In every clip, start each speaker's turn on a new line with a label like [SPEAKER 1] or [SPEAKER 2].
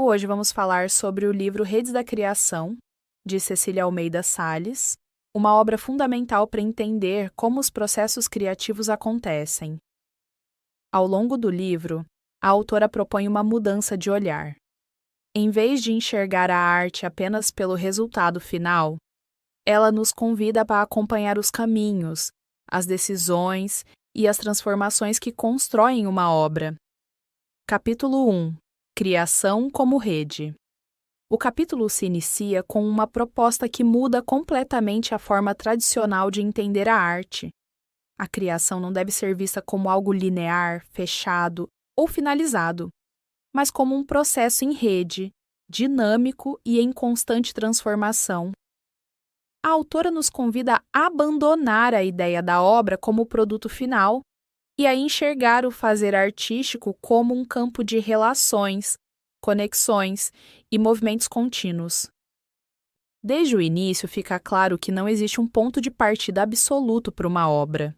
[SPEAKER 1] Hoje vamos falar sobre o livro Redes da Criação, de Cecília Almeida Salles, uma obra fundamental para entender como os processos criativos acontecem. Ao longo do livro, a autora propõe uma mudança de olhar. Em vez de enxergar a arte apenas pelo resultado final, ela nos convida para acompanhar os caminhos, as decisões e as transformações que constroem uma obra. Capítulo 1. Criação como rede. O capítulo se inicia com uma proposta que muda completamente a forma tradicional de entender a arte. A criação não deve ser vista como algo linear, fechado ou finalizado, mas como um processo em rede, dinâmico e em constante transformação. A autora nos convida a abandonar a ideia da obra como produto final e a enxergar o fazer artístico como um campo de relações, conexões e movimentos contínuos. Desde o início fica claro que não existe um ponto de partida absoluto para uma obra.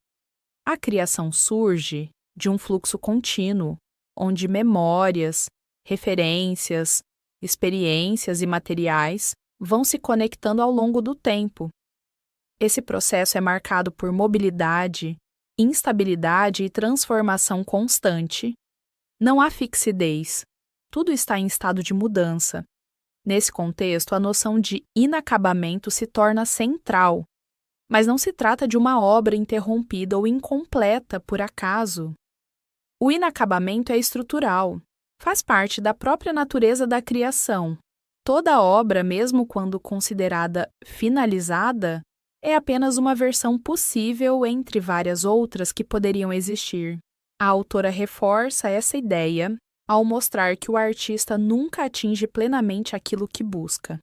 [SPEAKER 1] A criação surge de um fluxo contínuo, onde memórias, referências, experiências e materiais vão se conectando ao longo do tempo. Esse processo é marcado por mobilidade, instabilidade e transformação constante. Não há fixidez, tudo está em estado de mudança. Nesse contexto, a noção de inacabamento se torna central, mas não se trata de uma obra interrompida ou incompleta por acaso. O inacabamento é estrutural, faz parte da própria natureza da criação. Toda obra, mesmo quando considerada finalizada, é apenas uma versão possível entre várias outras que poderiam existir. A autora reforça essa ideia ao mostrar que o artista nunca atinge plenamente aquilo que busca.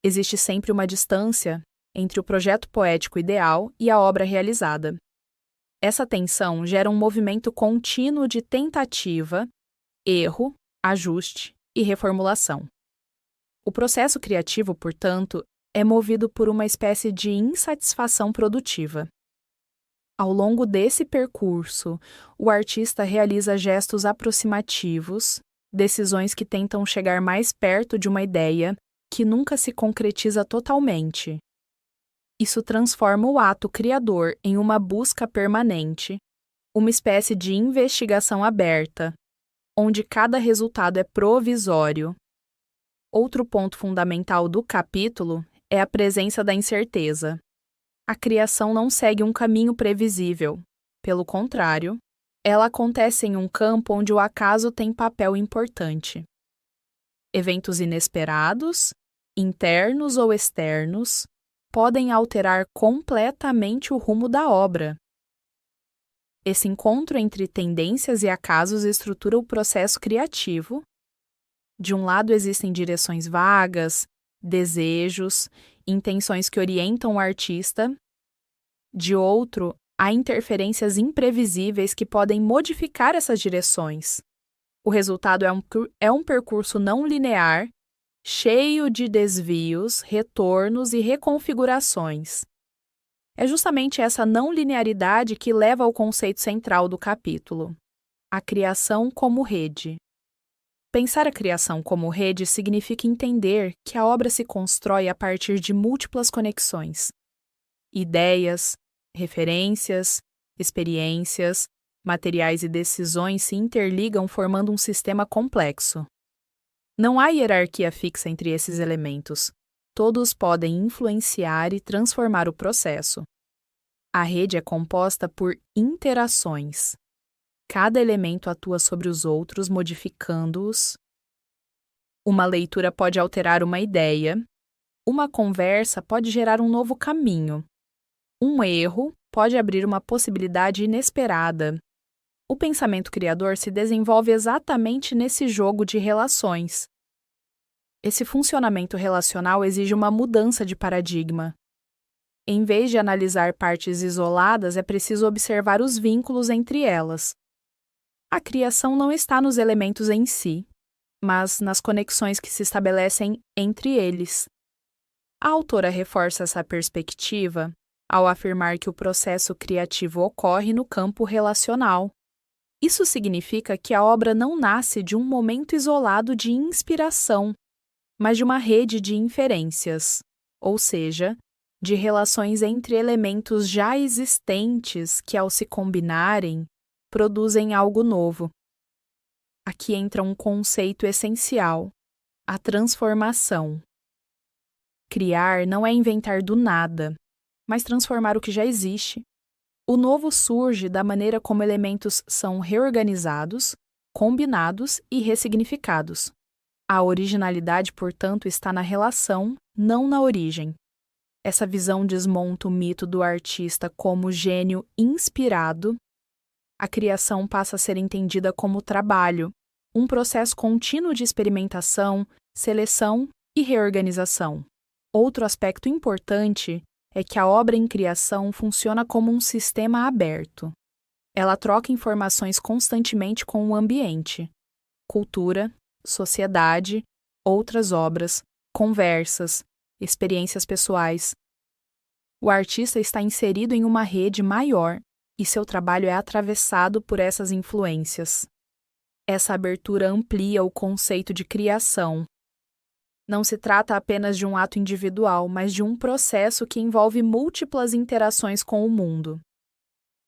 [SPEAKER 1] Existe sempre uma distância entre o projeto poético ideal e a obra realizada. Essa tensão gera um movimento contínuo de tentativa, erro, ajuste e reformulação. O processo criativo, portanto, é movido por uma espécie de insatisfação produtiva. Ao longo desse percurso, o artista realiza gestos aproximativos, decisões que tentam chegar mais perto de uma ideia que nunca se concretiza totalmente. Isso transforma o ato criador em uma busca permanente, uma espécie de investigação aberta, onde cada resultado é provisório. Outro ponto fundamental do capítulo é a presença da incerteza. A criação não segue um caminho previsível. Pelo contrário, ela acontece em um campo onde o acaso tem papel importante. Eventos inesperados, internos ou externos, podem alterar completamente o rumo da obra. Esse encontro entre tendências e acasos estrutura o processo criativo. De um lado existem direções vagas, desejos, intenções que orientam o artista. De outro, há interferências imprevisíveis que podem modificar essas direções. O resultado é um percurso não linear, cheio de desvios, retornos e reconfigurações. É justamente essa não linearidade que leva ao conceito central do capítulo: a criação como rede. Pensar a criação como rede significa entender que a obra se constrói a partir de múltiplas conexões. Ideias, referências, experiências, materiais e decisões se interligam formando um sistema complexo. Não há hierarquia fixa entre esses elementos. Todos podem influenciar e transformar o processo. A rede é composta por interações. Cada elemento atua sobre os outros, modificando-os. Uma leitura pode alterar uma ideia. Uma conversa pode gerar um novo caminho. Um erro pode abrir uma possibilidade inesperada. O pensamento criador se desenvolve exatamente nesse jogo de relações. Esse funcionamento relacional exige uma mudança de paradigma. Em vez de analisar partes isoladas, é preciso observar os vínculos entre elas. A criação não está nos elementos em si, mas nas conexões que se estabelecem entre eles. A autora reforça essa perspectiva ao afirmar que o processo criativo ocorre no campo relacional. Isso significa que a obra não nasce de um momento isolado de inspiração, mas de uma rede de inferências, ou seja, de relações entre elementos já existentes que, ao se combinarem, produzem algo novo. Aqui entra um conceito essencial: a transformação. Criar não é inventar do nada, mas transformar o que já existe. O novo surge da maneira como elementos são reorganizados, combinados e ressignificados. A originalidade, portanto, está na relação, não na origem. Essa visão desmonta o mito do artista como gênio inspirado. A criação passa a ser entendida como trabalho, um processo contínuo de experimentação, seleção e reorganização. Outro aspecto importante é que a obra em criação funciona como um sistema aberto. Ela troca informações constantemente com o ambiente: cultura, sociedade, outras obras, conversas, experiências pessoais. O artista está inserido em uma rede maior e seu trabalho é atravessado por essas influências. Essa abertura amplia o conceito de criação. Não se trata apenas de um ato individual, mas de um processo que envolve múltiplas interações com o mundo.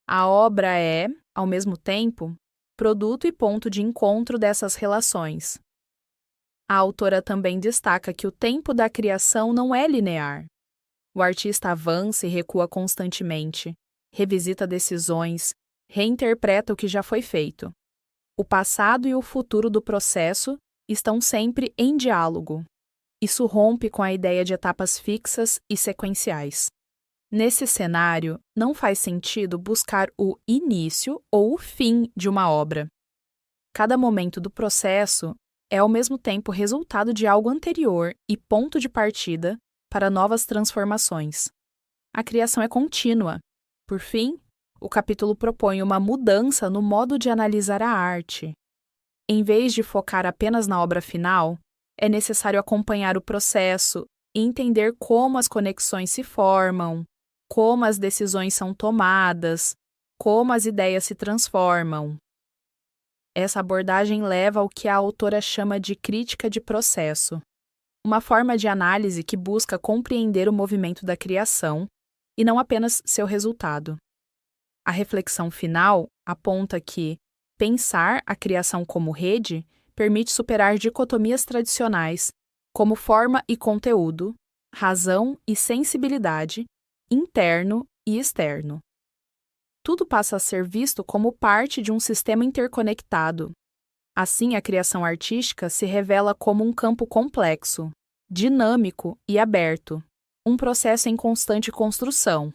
[SPEAKER 1] A obra é, ao mesmo tempo, produto e ponto de encontro dessas relações. A autora também destaca que o tempo da criação não é linear. O artista avança e recua constantemente, revisita decisões, reinterpreta o que já foi feito. O passado e o futuro do processo estão sempre em diálogo. Isso rompe com a ideia de etapas fixas e sequenciais. Nesse cenário, não faz sentido buscar o início ou o fim de uma obra. Cada momento do processo é ao mesmo tempo resultado de algo anterior e ponto de partida para novas transformações. A criação é contínua. Por fim, o capítulo propõe uma mudança no modo de analisar a arte. Em vez de focar apenas na obra final, é necessário acompanhar o processo e entender como as conexões se formam, como as decisões são tomadas, como as ideias se transformam. Essa abordagem leva ao que a autora chama de crítica de processo, uma forma de análise que busca compreender o movimento da criação e não apenas seu resultado. A reflexão final aponta que pensar a criação como rede permite superar dicotomias tradicionais, como forma e conteúdo, razão e sensibilidade, interno e externo. Tudo passa a ser visto como parte de um sistema interconectado. Assim, a criação artística se revela como um campo complexo, dinâmico e aberto, um processo em constante construção,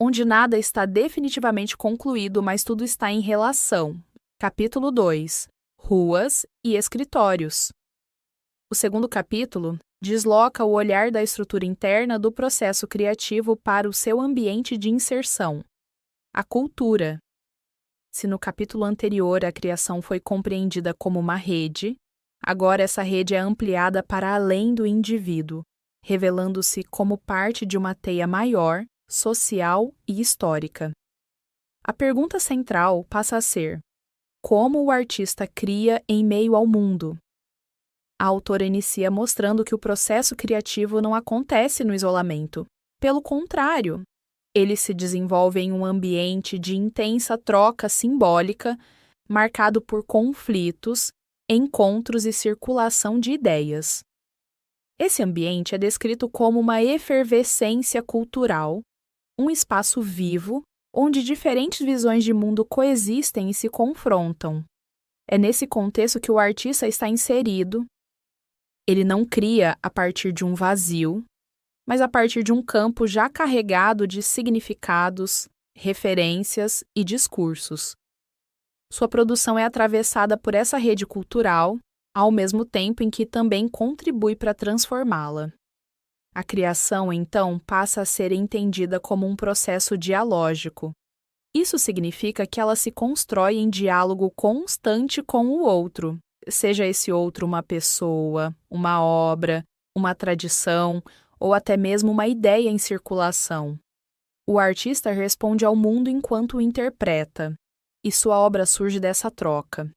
[SPEAKER 1] onde nada está definitivamente concluído, mas tudo está em relação. Capítulo 2. Ruas e escritórios. O segundo capítulo desloca o olhar da estrutura interna do processo criativo para o seu ambiente de inserção, a cultura. Se no capítulo anterior a criação foi compreendida como uma rede, agora essa rede é ampliada para além do indivíduo, revelando-se como parte de uma teia maior, social e histórica. A pergunta central passa a ser: como o artista cria em meio ao mundo? A autora inicia mostrando que o processo criativo não acontece no isolamento. Pelo contrário, ele se desenvolve em um ambiente de intensa troca simbólica, marcado por conflitos, encontros e circulação de ideias. Esse ambiente é descrito como uma efervescência cultural, um espaço vivo, onde diferentes visões de mundo coexistem e se confrontam. É nesse contexto que o artista está inserido. Ele não cria a partir de um vazio, mas a partir de um campo já carregado de significados, referências e discursos. Sua produção é atravessada por essa rede cultural, ao mesmo tempo em que também contribui para transformá-la. A criação, então, passa a ser entendida como um processo dialógico. Isso significa que ela se constrói em diálogo constante com o outro, seja esse outro uma pessoa, uma obra, uma tradição ou até mesmo uma ideia em circulação. O artista responde ao mundo enquanto o interpreta. e sua obra surge dessa troca.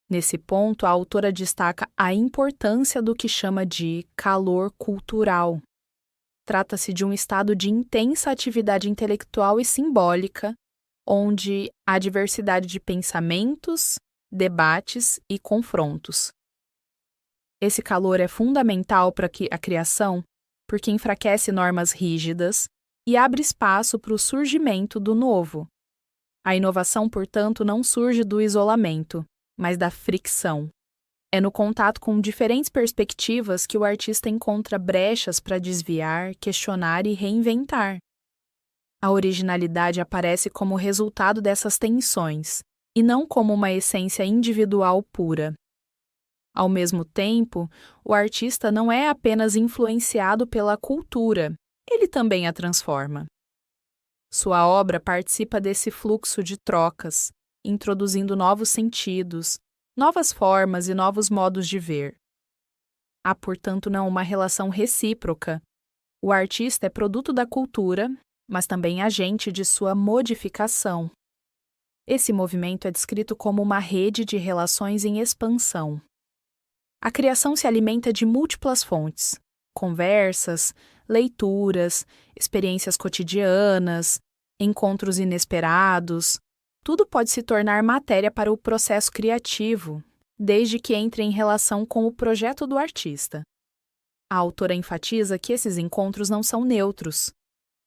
[SPEAKER 1] Nesse ponto, a autora destaca a importância do que chama de calor cultural. Trata-se de um estado de intensa atividade intelectual e simbólica, onde há diversidade de pensamentos, debates e confrontos. Esse calor é fundamental para a criação porque enfraquece normas rígidas e abre espaço para o surgimento do novo. A inovação, portanto, não surge do isolamento, mas da fricção. É no contato com diferentes perspectivas que o artista encontra brechas para desviar, questionar e reinventar. A originalidade aparece como resultado dessas tensões, e não como uma essência individual pura. Ao mesmo tempo, o artista não é apenas influenciado pela cultura, ele também a transforma. Sua obra participa desse fluxo de trocas, introduzindo novos sentidos, novas formas e novos modos de ver. Há, portanto, não uma relação recíproca. O artista é produto da cultura, mas também agente de sua modificação. Esse movimento é descrito como uma rede de relações em expansão. A criação se alimenta de múltiplas fontes: conversas, leituras, experiências cotidianas, encontros inesperados. Tudo pode se tornar matéria para o processo criativo, desde que entre em relação com o projeto do artista. A autora enfatiza que esses encontros não são neutros.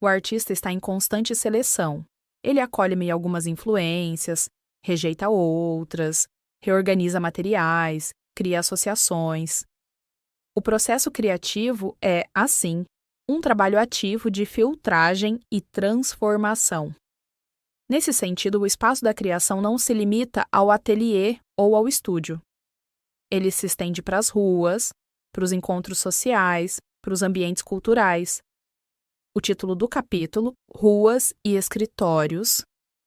[SPEAKER 1] O artista está em constante seleção. Ele acolhe algumas influências, rejeita outras, reorganiza materiais, cria associações. O processo criativo é, assim, um trabalho ativo de filtragem e transformação. Nesse sentido, o espaço da criação não se limita ao ateliê ou ao estúdio. Ele se estende para as ruas, para os encontros sociais, para os ambientes culturais. O título do capítulo, Ruas e Escritórios,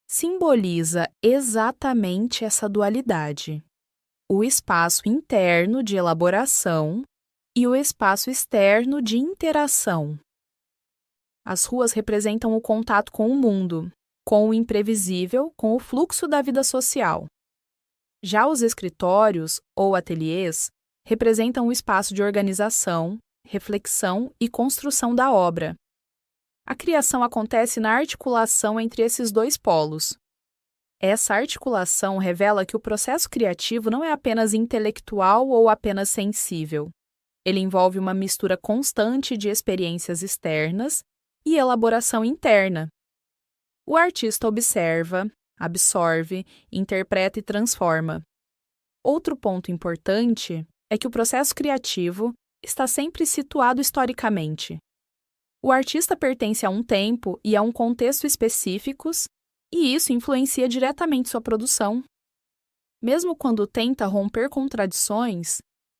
[SPEAKER 1] simboliza exatamente essa dualidade: o espaço interno de elaboração e o espaço externo de interação. As ruas representam o contato com o mundo, com o imprevisível, com o fluxo da vida social. Já os escritórios, ou ateliês, representam o espaço de organização, reflexão e construção da obra. A criação acontece na articulação entre esses dois polos. Essa articulação revela que o processo criativo não é apenas intelectual ou apenas sensível. Ele envolve uma mistura constante de experiências externas e elaboração interna. O artista observa, absorve, interpreta e transforma. Outro ponto importante é que o processo criativo está sempre situado historicamente. O artista pertence a um tempo e a um contexto específicos, e isso influencia diretamente sua produção. Mesmo quando tenta romper contradições,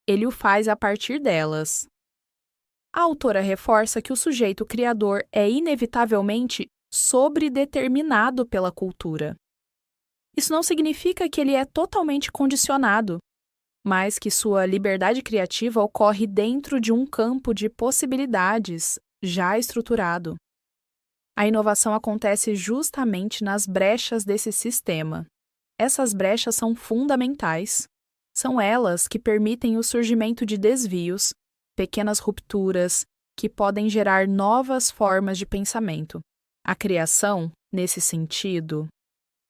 [SPEAKER 1] ele o faz a partir delas. A autora reforça que o sujeito criador é inevitavelmente sobredeterminado pela cultura. Isso não significa que ele é totalmente condicionado, mas que sua liberdade criativa ocorre dentro de um campo de possibilidades já estruturado. A inovação acontece justamente nas brechas desse sistema. Essas brechas são fundamentais. São elas que permitem o surgimento de desvios, pequenas rupturas, que podem gerar novas formas de pensamento. A criação, nesse sentido,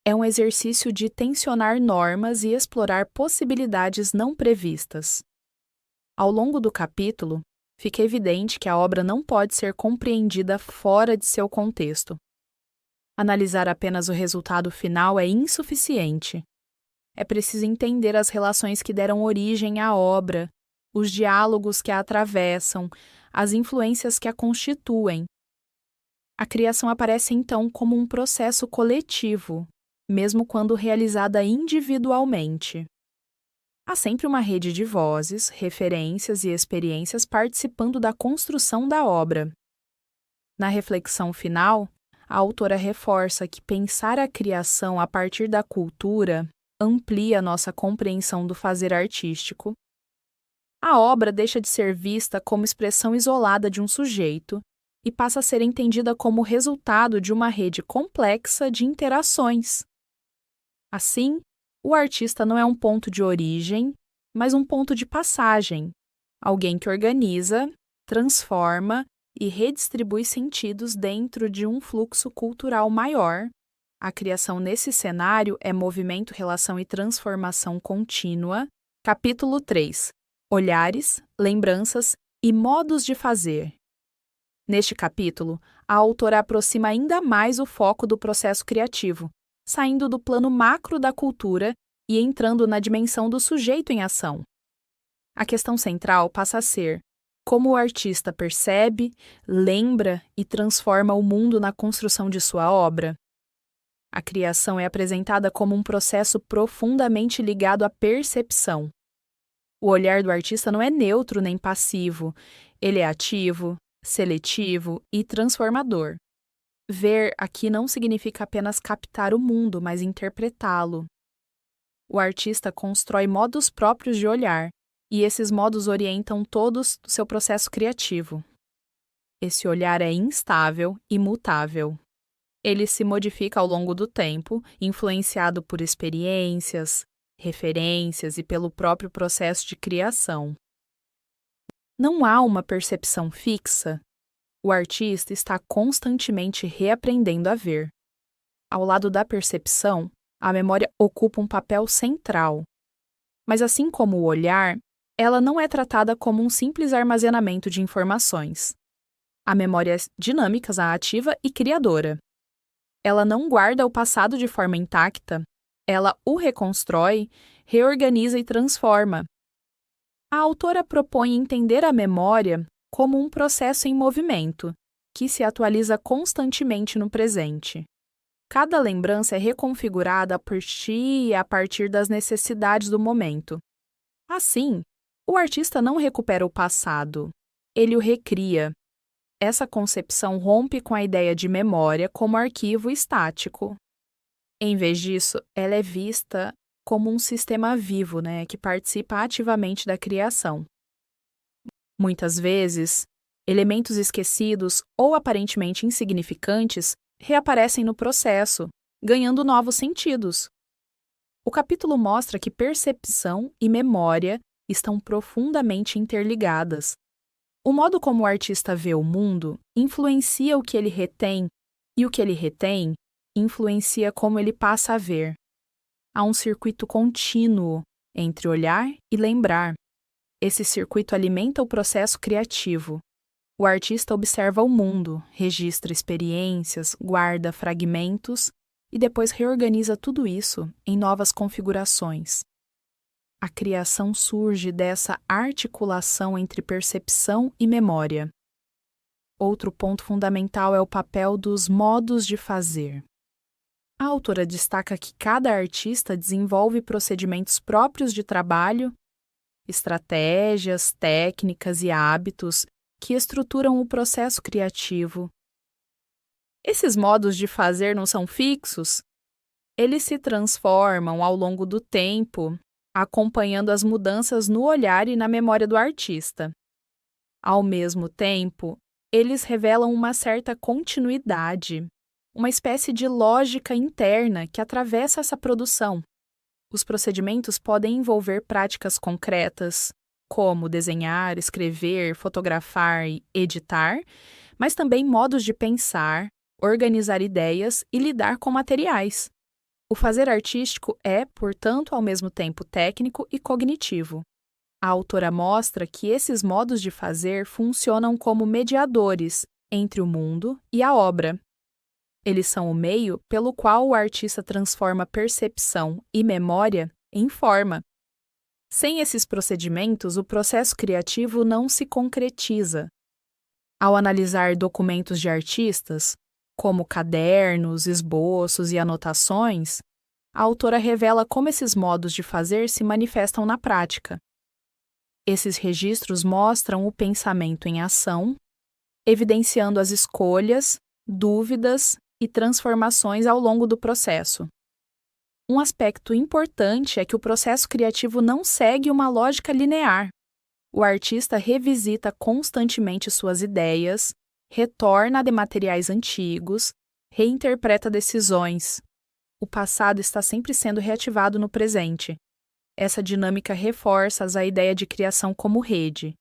[SPEAKER 1] é um exercício de tensionar normas e explorar possibilidades não previstas. Ao longo do capítulo, fica evidente que a obra não pode ser compreendida fora de seu contexto. Analisar apenas o resultado final é insuficiente. É preciso entender as relações que deram origem à obra, os diálogos que a atravessam, as influências que a constituem. A criação aparece então como um processo coletivo, mesmo quando realizada individualmente. Há sempre uma rede de vozes, referências e experiências participando da construção da obra. Na reflexão final, a autora reforça que pensar a criação a partir da cultura amplia nossa compreensão do fazer artístico. A obra deixa de ser vista como expressão isolada de um sujeito e passa a ser entendida como resultado de uma rede complexa de interações. Assim, o artista não é um ponto de origem, mas um ponto de passagem, alguém que organiza, transforma e redistribui sentidos dentro de um fluxo cultural maior. A criação nesse cenário é movimento, relação e transformação contínua. Capítulo 3. Olhares, lembranças e modos de fazer. Neste capítulo, a autora aproxima ainda mais o foco do processo criativo, saindo do plano macro da cultura e entrando na dimensão do sujeito em ação. A questão central passa a ser como o artista percebe, lembra e transforma o mundo na construção de sua obra. A criação é apresentada como um processo profundamente ligado à percepção. O olhar do artista não é neutro nem passivo, ele é ativo, seletivo e transformador. Ver aqui não significa apenas captar o mundo, mas interpretá-lo. O artista constrói modos próprios de olhar, e esses modos orientam todos o seu processo criativo. Esse olhar é instável e mutável. Ele se modifica ao longo do tempo, influenciado por experiências, referências e pelo próprio processo de criação. Não há uma percepção fixa. O artista está constantemente reaprendendo a ver. Ao lado da percepção, a memória ocupa um papel central. Mas assim como o olhar, ela não é tratada como um simples armazenamento de informações. A memória é dinâmica, ativa e criadora. Ela não guarda o passado de forma intacta, ela o reconstrói, reorganiza e transforma. A autora propõe entender a memória como um processo em movimento, que se atualiza constantemente no presente. Cada lembrança é reconfigurada por si e a partir das necessidades do momento. Assim, o artista não recupera o passado, ele o recria. Essa concepção rompe com a ideia de memória como arquivo estático. Em vez disso, ela é vista como um sistema vivo, que participa ativamente da criação. Muitas vezes, elementos esquecidos ou aparentemente insignificantes reaparecem no processo, ganhando novos sentidos. O capítulo mostra que percepção e memória estão profundamente interligadas. O modo como o artista vê o mundo influencia o que ele retém, e o que ele retém influencia como ele passa a ver. Há um circuito contínuo entre olhar e lembrar. Esse circuito alimenta o processo criativo. O artista observa o mundo, registra experiências, guarda fragmentos e depois reorganiza tudo isso em novas configurações. A criação surge dessa articulação entre percepção e memória. Outro ponto fundamental é o papel dos modos de fazer. A autora destaca que cada artista desenvolve procedimentos próprios de trabalho, estratégias, técnicas e hábitos que estruturam o processo criativo. Esses modos de fazer não são fixos? Eles se transformam ao longo do tempo, acompanhando as mudanças no olhar e na memória do artista. Ao mesmo tempo, eles revelam uma certa continuidade, uma espécie de lógica interna que atravessa essa produção. Os procedimentos podem envolver práticas concretas, como desenhar, escrever, fotografar e editar, mas também modos de pensar, organizar ideias e lidar com materiais. O fazer artístico é, portanto, ao mesmo tempo técnico e cognitivo. A autora mostra que esses modos de fazer funcionam como mediadores entre o mundo e a obra. Eles são o meio pelo qual o artista transforma percepção e memória em forma. Sem esses procedimentos, o processo criativo não se concretiza. Ao analisar documentos de artistas, como cadernos, esboços e anotações, a autora revela como esses modos de fazer se manifestam na prática. Esses registros mostram o pensamento em ação, evidenciando as escolhas, dúvidas e transformações ao longo do processo. Um aspecto importante é que o processo criativo não segue uma lógica linear. O artista revisita constantemente suas ideias, retorna de materiais antigos, reinterpreta decisões. o passado está sempre sendo reativado no presente. Essa dinâmica reforça a ideia de criação como rede.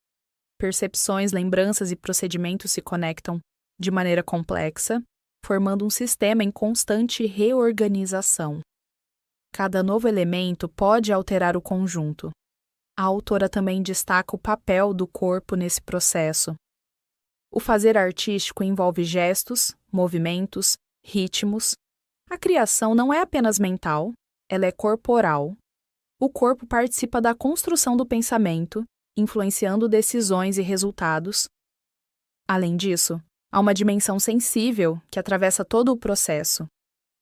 [SPEAKER 1] Percepções, lembranças e procedimentos se conectam de maneira complexa, formando um sistema em constante reorganização. Cada novo elemento pode alterar o conjunto. A autora também destaca o papel do corpo nesse processo. O fazer artístico envolve gestos, movimentos, ritmos. A criação não é apenas mental, ela é corporal. O corpo participa da construção do pensamento, influenciando decisões e resultados. Além disso, há uma dimensão sensível que atravessa todo o processo.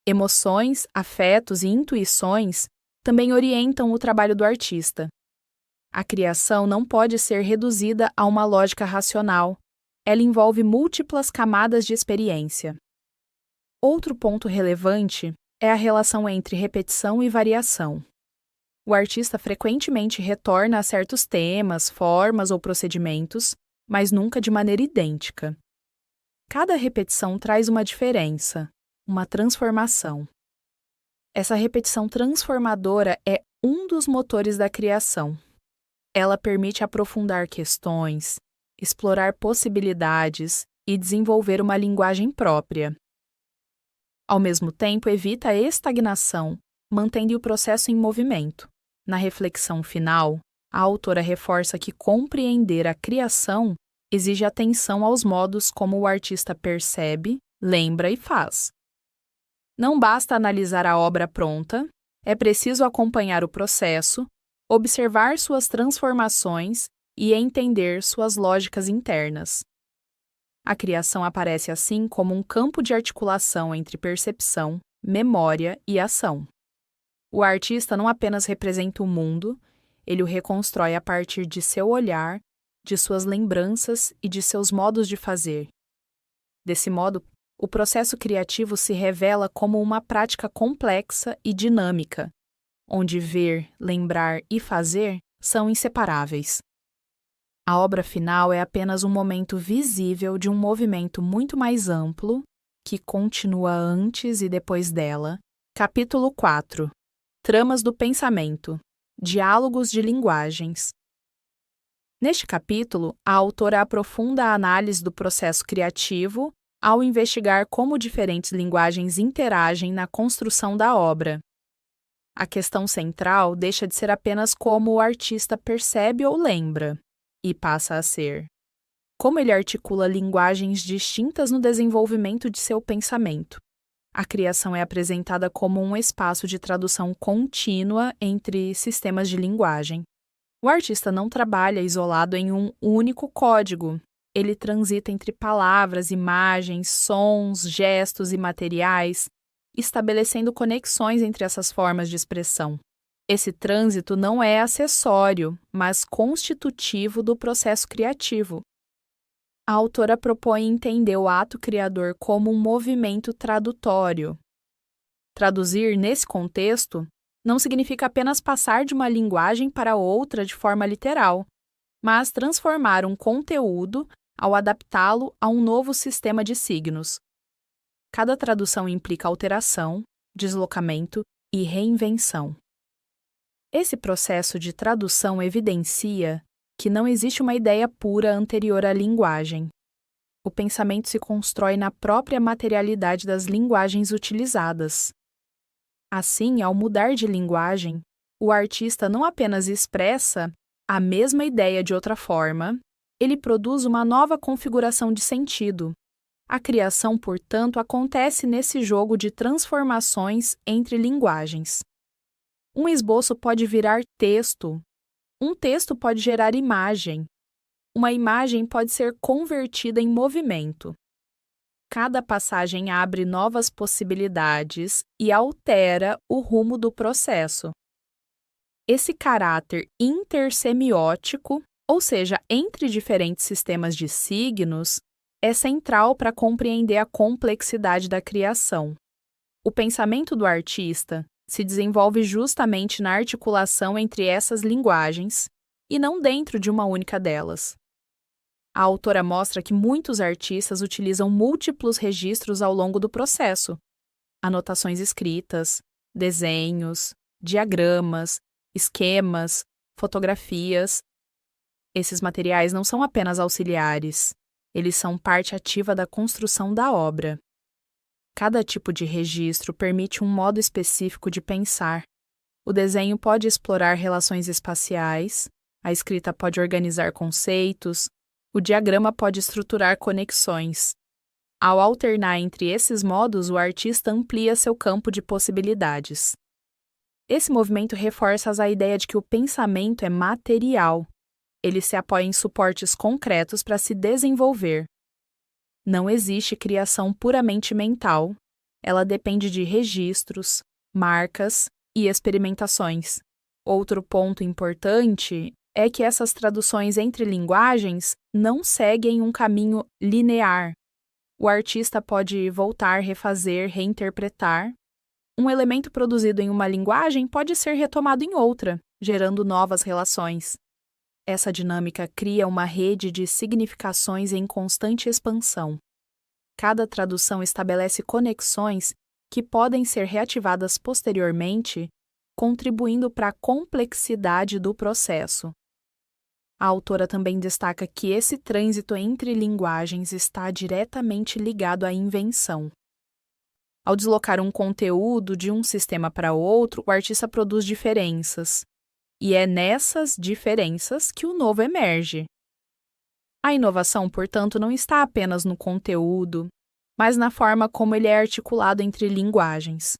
[SPEAKER 1] Emoções, afetos e intuições também orientam o trabalho do artista. A criação não pode ser reduzida a uma lógica racional. Ela envolve múltiplas camadas de experiência. Outro ponto relevante é a relação entre repetição e variação. O artista frequentemente retorna a certos temas, formas ou procedimentos, mas nunca de maneira idêntica. Cada repetição traz uma diferença, uma transformação. Essa repetição transformadora é um dos motores da criação. Ela permite aprofundar questões, explorar possibilidades e desenvolver uma linguagem própria. Ao mesmo tempo, evita a estagnação, mantendo o processo em movimento. Na reflexão final, a autora reforça que compreender a criação exige atenção aos modos como o artista percebe, lembra e faz. Não basta analisar a obra pronta, é preciso acompanhar o processo, observar suas transformações e entender suas lógicas internas. A criação aparece assim como um campo de articulação entre percepção, memória e ação. O artista não apenas representa o mundo, ele o reconstrói a partir de seu olhar, de suas lembranças e de seus modos de fazer. Desse modo, o processo criativo se revela como uma prática complexa e dinâmica, onde ver, lembrar e fazer são inseparáveis. A obra final é apenas um momento visível de um movimento muito mais amplo, que continua antes e depois dela. Capítulo 4. Tramas do pensamento. Diálogos de linguagens. Neste capítulo, a autora aprofunda a análise do processo criativo ao investigar como diferentes linguagens interagem na construção da obra. A questão central deixa de ser apenas como o artista percebe ou lembra, e passa a ser como ele articula linguagens distintas no desenvolvimento de seu pensamento. A criação é apresentada como um espaço de tradução contínua entre sistemas de linguagem. O artista não trabalha isolado em um único código. Ele transita entre palavras, imagens, sons, gestos e materiais, estabelecendo conexões entre essas formas de expressão. Esse trânsito não é acessório, mas constitutivo do processo criativo. A autora propõe entender o ato criador como um movimento tradutório. Traduzir, nesse contexto, não significa apenas passar de uma linguagem para outra de forma literal, mas transformar um conteúdo ao adaptá-lo a um novo sistema de signos. Cada tradução implica alteração, deslocamento e reinvenção. Esse processo de tradução evidencia que não existe uma ideia pura anterior à linguagem. O pensamento se constrói na própria materialidade das linguagens utilizadas. Assim, ao mudar de linguagem, o artista não apenas expressa a mesma ideia de outra forma, ele produz uma nova configuração de sentido. A criação, portanto, acontece nesse jogo de transformações entre linguagens. Um esboço pode virar texto. Um texto pode gerar imagem. Uma imagem pode ser convertida em movimento. Cada passagem abre novas possibilidades e altera o rumo do processo. Esse caráter intersemiótico, ou seja, entre diferentes sistemas de signos, é central para compreender a complexidade da criação. O pensamento do artista se desenvolve justamente na articulação entre essas linguagens e não dentro de uma única delas. A autora mostra que muitos artistas utilizam múltiplos registros ao longo do processo: anotações escritas, desenhos, diagramas, esquemas, fotografias. Esses materiais não são apenas auxiliares, eles são parte ativa da construção da obra. Cada tipo de registro permite um modo específico de pensar. O desenho pode explorar relações espaciais, a escrita pode organizar conceitos, o diagrama pode estruturar conexões. Ao alternar entre esses modos, o artista amplia seu campo de possibilidades. Esse movimento reforça a ideia de que o pensamento é material. Ele se apoia em suportes concretos para se desenvolver. Não existe criação puramente mental. Ela depende de registros, marcas e experimentações. Outro ponto importante é que essas traduções entre linguagens não seguem um caminho linear. O artista pode voltar, refazer, reinterpretar. Um elemento produzido em uma linguagem pode ser retomado em outra, gerando novas relações. Essa dinâmica cria uma rede de significações em constante expansão. Cada tradução estabelece conexões que podem ser reativadas posteriormente, contribuindo para a complexidade do processo. A autora também destaca que esse trânsito entre linguagens está diretamente ligado à invenção. Ao deslocar um conteúdo de um sistema para outro, o artista produz diferenças. E é nessas diferenças que o novo emerge. A inovação, portanto, não está apenas no conteúdo, mas na forma como ele é articulado entre linguagens.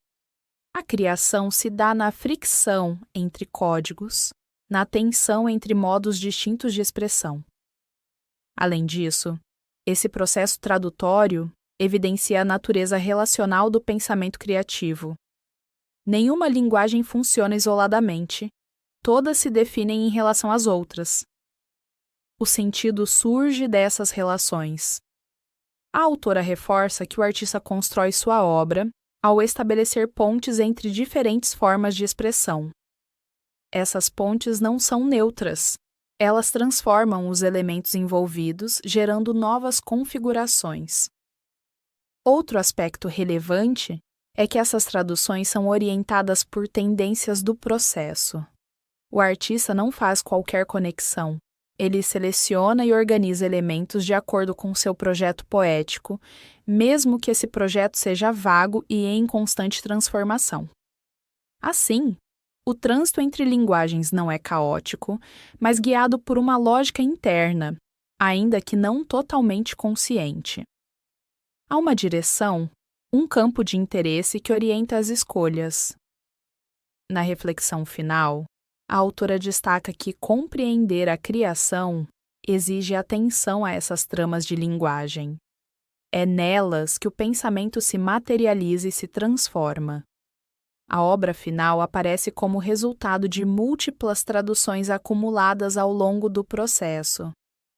[SPEAKER 1] A criação se dá na fricção entre códigos, na tensão entre modos distintos de expressão. Além disso, esse processo tradutório evidencia a natureza relacional do pensamento criativo. Nenhuma linguagem funciona isoladamente. Todas se definem em relação às outras. O sentido surge dessas relações. A autora reforça que o artista constrói sua obra ao estabelecer pontes entre diferentes formas de expressão. Essas pontes não são neutras. Elas transformam os elementos envolvidos, gerando novas configurações. Outro aspecto relevante é que essas traduções são orientadas por tendências do processo. O artista não faz qualquer conexão. Ele seleciona e organiza elementos de acordo com seu projeto poético, mesmo que esse projeto seja vago e em constante transformação. Assim, o trânsito entre linguagens não é caótico, mas guiado por uma lógica interna, ainda que não totalmente consciente. Há uma direção, um campo de interesse que orienta as escolhas. Na reflexão final, a autora destaca que compreender a criação exige atenção a essas tramas de linguagem. É nelas que o pensamento se materializa e se transforma. A obra final aparece como resultado de múltiplas traduções acumuladas ao longo do processo.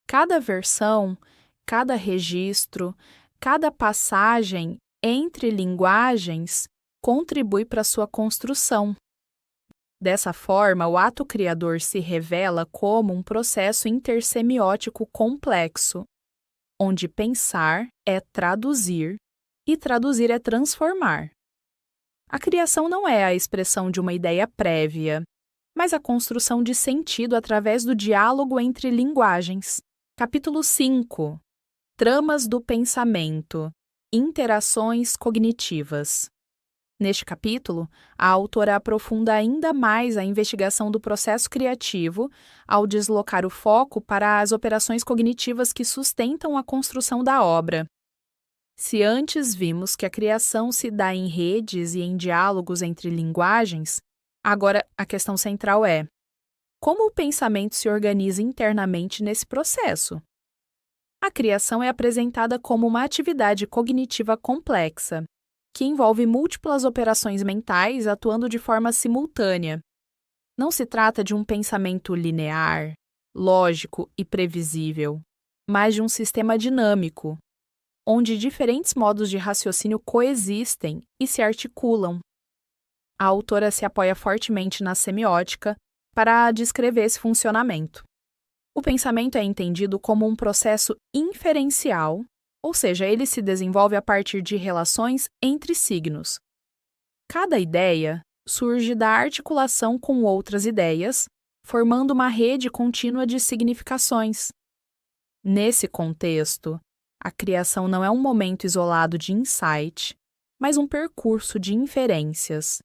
[SPEAKER 1] Cada versão, cada registro, cada passagem entre linguagens contribui para sua construção. Dessa forma, o ato criador se revela como um processo intersemiótico complexo, onde pensar é traduzir e traduzir é transformar. A criação não é a expressão de uma ideia prévia, mas a construção de sentido através do diálogo entre linguagens. Capítulo 5. Tramas do pensamento. Interações cognitivas. Neste capítulo, a autora aprofunda ainda mais a investigação do processo criativo ao deslocar o foco para as operações cognitivas que sustentam a construção da obra. Se antes vimos que a criação se dá em redes e em diálogos entre linguagens, agora a questão central é: como o pensamento se organiza internamente nesse processo? A criação é apresentada como uma atividade cognitiva complexa, que envolve múltiplas operações mentais atuando de forma simultânea. Não se trata de um pensamento linear, lógico e previsível, mas de um sistema dinâmico, onde diferentes modos de raciocínio coexistem e se articulam. A autora se apoia fortemente na semiótica para descrever esse funcionamento. O pensamento é entendido como um processo inferencial, ou seja, ele se desenvolve a partir de relações entre signos. Cada ideia surge da articulação com outras ideias, formando uma rede contínua de significações. Nesse contexto, a criação não é um momento isolado de insight, mas um percurso de inferências.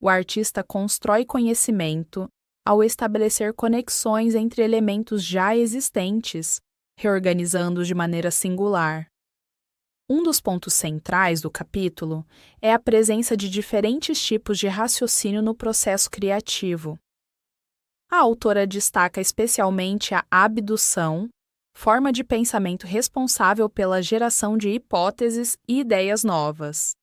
[SPEAKER 1] O artista constrói conhecimento ao estabelecer conexões entre elementos já existentes, reorganizando-os de maneira singular. Um dos pontos centrais do capítulo é a presença de diferentes tipos de raciocínio no processo criativo. A autora destaca especialmente a abdução, forma de pensamento responsável pela geração de hipóteses e ideias novas.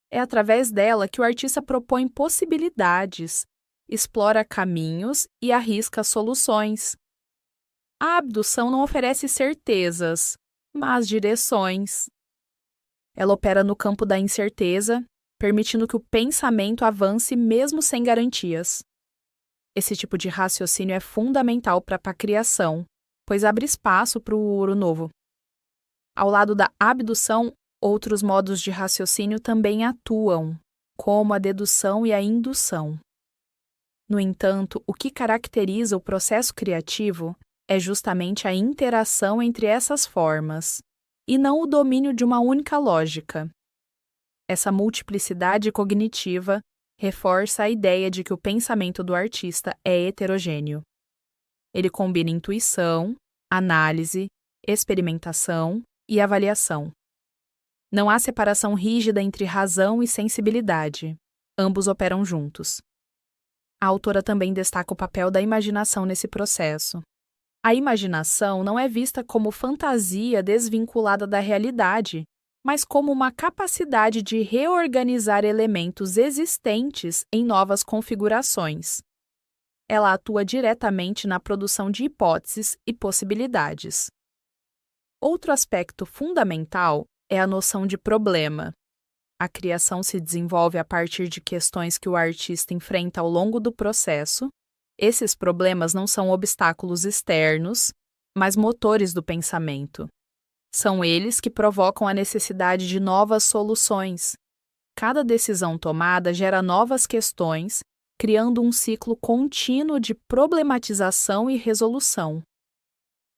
[SPEAKER 1] É através dela que o artista propõe possibilidades, explora caminhos e arrisca soluções. A abdução não oferece certezas, mas direções. Ela opera no campo da incerteza, permitindo que o pensamento avance mesmo sem garantias. Esse tipo de raciocínio é fundamental para a criação, pois abre espaço para o novo. Ao lado da abdução, outros modos de raciocínio também atuam, como a dedução e a indução. No entanto, o que caracteriza o processo criativo é justamente a interação entre essas formas, e não o domínio de uma única lógica. Essa multiplicidade cognitiva reforça a ideia de que o pensamento do artista é heterogêneo. Ele combina intuição, análise, experimentação e avaliação. Não há separação rígida entre razão e sensibilidade. Ambos operam juntos. A autora também destaca o papel da imaginação nesse processo. A imaginação não é vista como fantasia desvinculada da realidade, mas como uma capacidade de reorganizar elementos existentes em novas configurações. Ela atua diretamente na produção de hipóteses e possibilidades. Outro aspecto fundamental é a noção de problema. A criação se desenvolve a partir de questões que o artista enfrenta ao longo do processo. Esses problemas não são obstáculos externos, mas motores do pensamento. São eles que provocam a necessidade de novas soluções. Cada decisão tomada gera novas questões, criando um ciclo contínuo de problematização e resolução.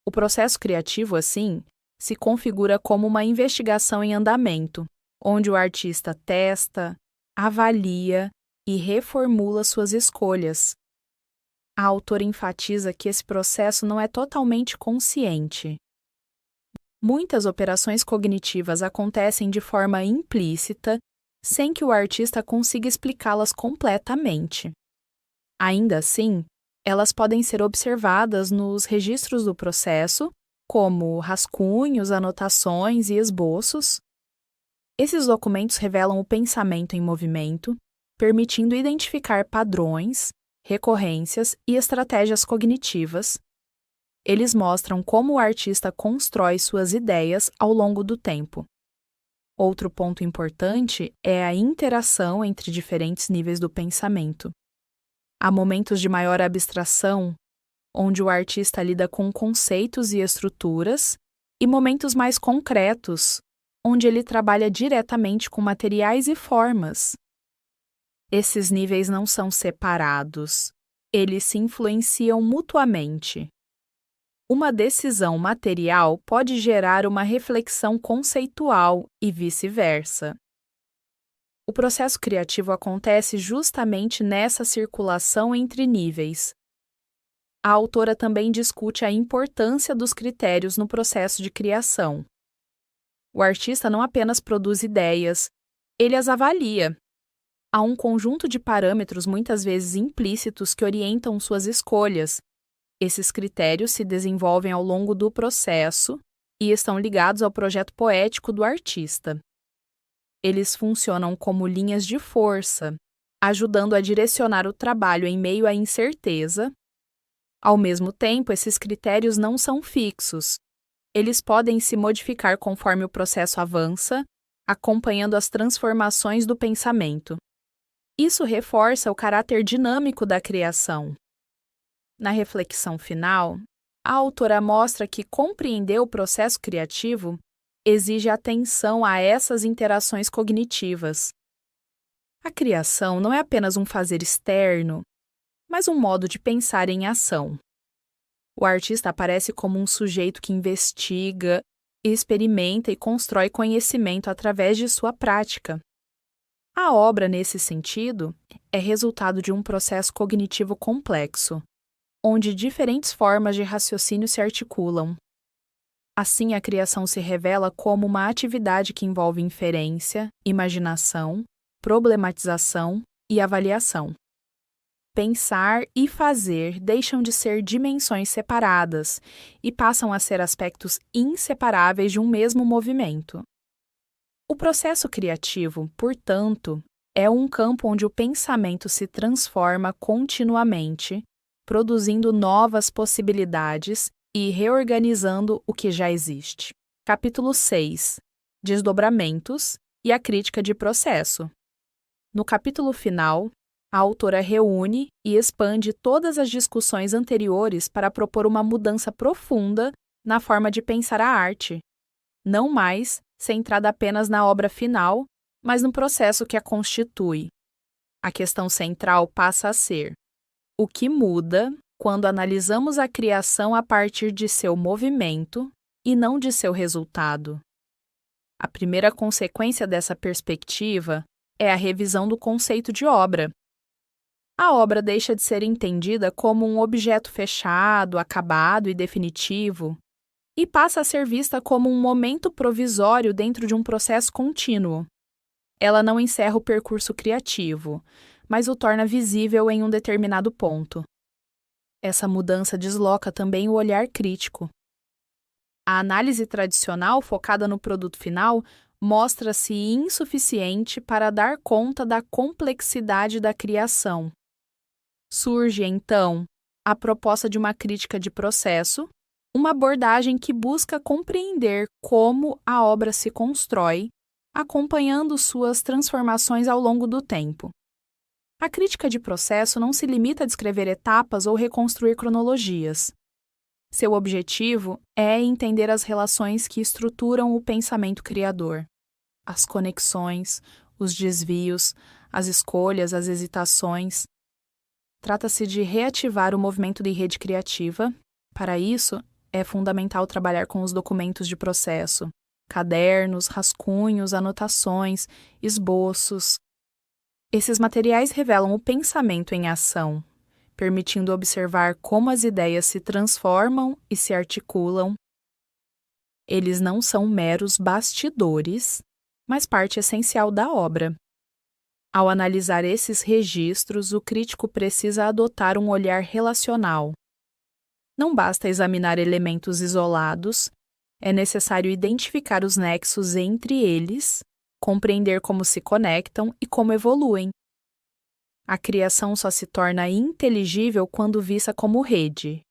[SPEAKER 1] O processo criativo, assim, se configura como uma investigação em andamento, onde o artista testa, avalia e reformula suas escolhas. A autora enfatiza que esse processo não é totalmente consciente. Muitas operações cognitivas acontecem de forma implícita, sem que o artista consiga explicá-las completamente. Ainda assim, elas podem ser observadas nos registros do processo, como rascunhos, anotações e esboços. Esses documentos revelam o pensamento em movimento, permitindo identificar padrões, recorrências e estratégias cognitivas. Eles mostram como o artista constrói suas ideias ao longo do tempo. Outro ponto importante é a interação entre diferentes níveis do pensamento. Há momentos de maior abstração, onde o artista lida com conceitos e estruturas, e momentos mais concretos, onde ele trabalha diretamente com materiais e formas. Esses níveis não são separados, eles se influenciam mutuamente. Uma decisão material pode gerar uma reflexão conceitual e vice-versa. O processo criativo acontece justamente nessa circulação entre níveis. A autora também discute a importância dos critérios no processo de criação. O artista não apenas produz ideias, ele as avalia. Há um conjunto de parâmetros muitas vezes implícitos que orientam suas escolhas. Esses critérios se desenvolvem ao longo do processo e estão ligados ao projeto poético do artista. Eles funcionam como linhas de força, ajudando a direcionar o trabalho em meio à incerteza. Ao mesmo tempo, esses critérios não são fixos. Eles podem se modificar conforme o processo avança, acompanhando as transformações do pensamento. Isso reforça o caráter dinâmico da criação. Na reflexão final, a autora mostra que compreender o processo criativo exige atenção a essas interações cognitivas. A criação não é apenas um fazer externo, mas um modo de pensar em ação. O artista aparece como um sujeito que investiga, experimenta e constrói conhecimento através de sua prática. A obra, nesse sentido, é resultado de um processo cognitivo complexo, onde diferentes formas de raciocínio se articulam. Assim, a criação se revela como uma atividade que envolve inferência, imaginação, problematização e avaliação. Pensar e fazer deixam de ser dimensões separadas e passam a ser aspectos inseparáveis de um mesmo movimento. O processo criativo, portanto, é um campo onde o pensamento se transforma continuamente, produzindo novas possibilidades e reorganizando o que já existe. Capítulo 6. Desdobramentos e a crítica de processo. No capítulo final, a autora reúne e expande todas as discussões anteriores para propor uma mudança profunda na forma de pensar a arte, não mais centrada apenas na obra final, mas no processo que a constitui. A questão central passa a ser: o que muda quando analisamos a criação a partir de seu movimento e não de seu resultado? A primeira consequência dessa perspectiva é a revisão do conceito de obra. A obra deixa de ser entendida como um objeto fechado, acabado e definitivo, e passa a ser vista como um momento provisório dentro de um processo contínuo. Ela não encerra o percurso criativo, mas o torna visível em um determinado ponto. Essa mudança desloca também o olhar crítico. A análise tradicional focada no produto final mostra-se insuficiente para dar conta da complexidade da criação. Surge, então, a proposta de uma crítica de processo, uma abordagem que busca compreender como a obra se constrói, acompanhando suas transformações ao longo do tempo. A crítica de processo não se limita a descrever etapas ou reconstruir cronologias. Seu objetivo é entender as relações que estruturam o pensamento criador, as conexões, os desvios, as escolhas, as hesitações. Trata-se de reativar o movimento de rede criativa. Para isso, é fundamental trabalhar com os documentos de processo, cadernos, rascunhos, anotações, esboços. Esses materiais revelam o pensamento em ação, permitindo observar como as ideias se transformam e se articulam. Eles não são meros bastidores, mas parte essencial da obra. Ao analisar esses registros, o crítico precisa adotar um olhar relacional. Não basta examinar elementos isolados, é necessário identificar os nexos entre eles, compreender como se conectam e como evoluem. A criação só se torna inteligível quando vista como rede.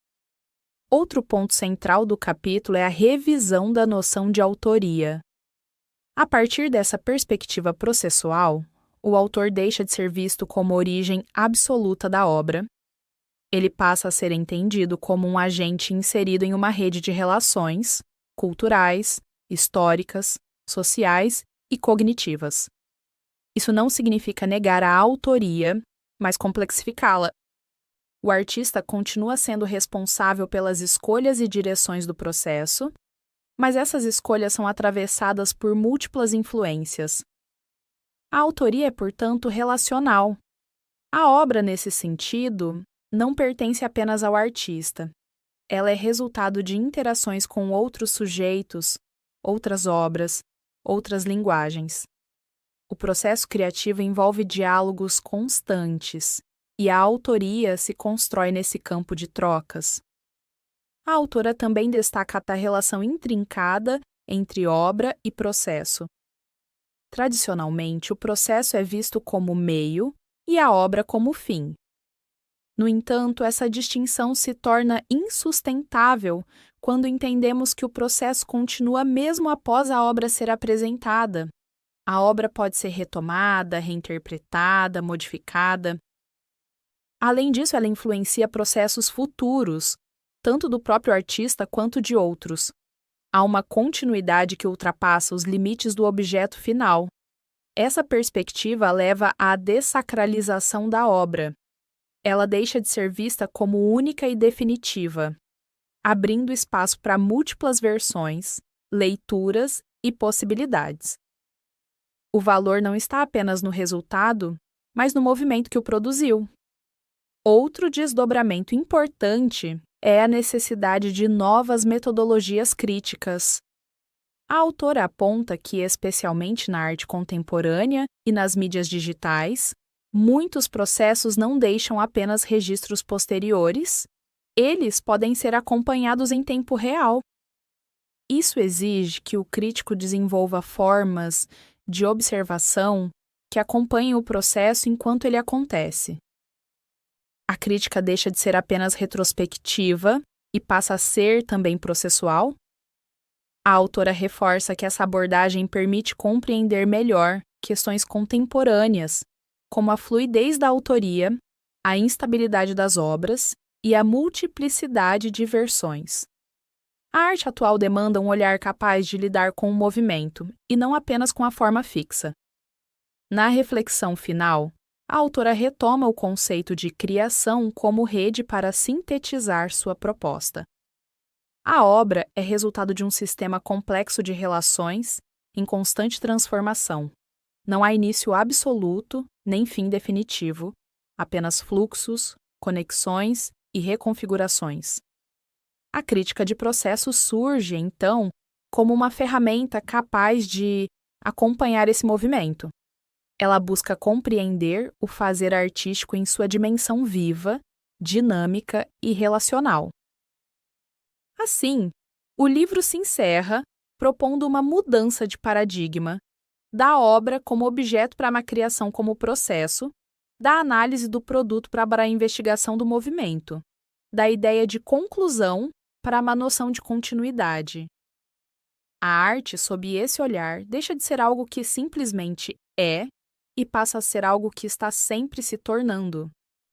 [SPEAKER 1] Outro ponto central do capítulo é a revisão da noção de autoria. A partir dessa perspectiva processual, o autor deixa de ser visto como origem absoluta da obra. Ele passa a ser entendido como um agente inserido em uma rede de relações culturais, históricas, sociais e cognitivas. Isso não significa negar a autoria, mas complexificá-la. O artista continua sendo responsável pelas escolhas e direções do processo, mas essas escolhas são atravessadas por múltiplas influências. A autoria é, portanto, relacional. A obra, nesse sentido, não pertence apenas ao artista. Ela é resultado de interações com outros sujeitos, outras obras, outras linguagens. O processo criativo envolve diálogos constantes, e a autoria se constrói nesse campo de trocas. A autora também destaca a relação intrincada entre obra e processo. Tradicionalmente, o processo é visto como meio e a obra como fim. No entanto, essa distinção se torna insustentável quando entendemos que o processo continua mesmo após a obra ser apresentada. A obra pode ser retomada, reinterpretada, modificada. Além disso, ela influencia processos futuros, tanto do próprio artista quanto de outros. Há uma continuidade que ultrapassa os limites do objeto final. Essa perspectiva leva à dessacralização da obra. Ela deixa de ser vista como única e definitiva, abrindo espaço para múltiplas versões, leituras e possibilidades. O valor não está apenas no resultado, mas no movimento que o produziu. Outro desdobramento importante é a necessidade de novas metodologias críticas. A autora aponta que, especialmente na arte contemporânea e nas mídias digitais, muitos processos não deixam apenas registros posteriores, eles podem ser acompanhados em tempo real. Isso exige que o crítico desenvolva formas de observação que acompanhem o processo enquanto ele acontece. A crítica deixa de ser apenas retrospectiva e passa a ser também processual. A autora reforça que essa abordagem permite compreender melhor questões contemporâneas, como a fluidez da autoria, a instabilidade das obras e a multiplicidade de versões. A arte atual demanda um olhar capaz de lidar com o movimento, e não apenas com a forma fixa. Na reflexão final, a autora retoma o conceito de criação como rede para sintetizar sua proposta. A obra é resultado de um sistema complexo de relações em constante transformação. Não há início absoluto, nem fim definitivo, apenas fluxos, conexões e reconfigurações. A crítica de processo surge, então, como uma ferramenta capaz de acompanhar esse movimento. Ela busca compreender o fazer artístico em sua dimensão viva, dinâmica e relacional. Assim, o livro se encerra propondo uma mudança de paradigma da obra como objeto para uma criação como processo, da análise do produto para a investigação do movimento, da ideia de conclusão para uma noção de continuidade. A arte, sob esse olhar, deixa de ser algo que simplesmente é e passa a ser algo que está sempre se tornando.